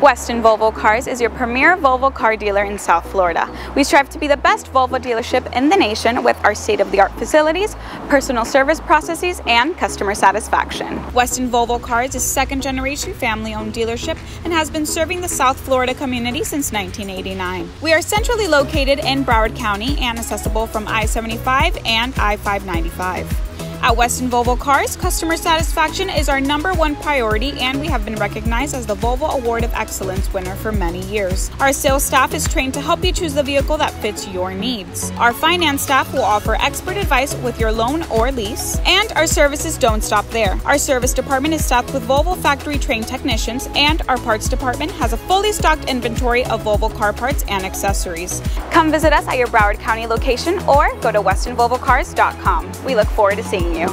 Weston Volvo Cars is your premier Volvo car dealer in South Florida. We strive to be the best Volvo dealership in the nation with our state-of-the-art facilities, personal service processes, and customer satisfaction. Weston Volvo Cars is a second-generation family-owned dealership and has been serving the South Florida community since 1989. We are centrally located in Broward County and accessible from I-75 and I-595. At Weston Volvo Cars, customer satisfaction is our #1 priority, and we have been recognized as the Volvo Award of Excellence winner for many years. Our sales staff is trained to help you choose the vehicle that fits your needs. Our finance staff will offer expert advice with your loan or lease, and our services don't stop there. Our service department is staffed with Volvo factory-trained technicians, and our parts department has a fully stocked inventory of Volvo car parts and accessories. Come visit us at your Broward County location or go to westonvolvocars.com. We look forward to seeing you.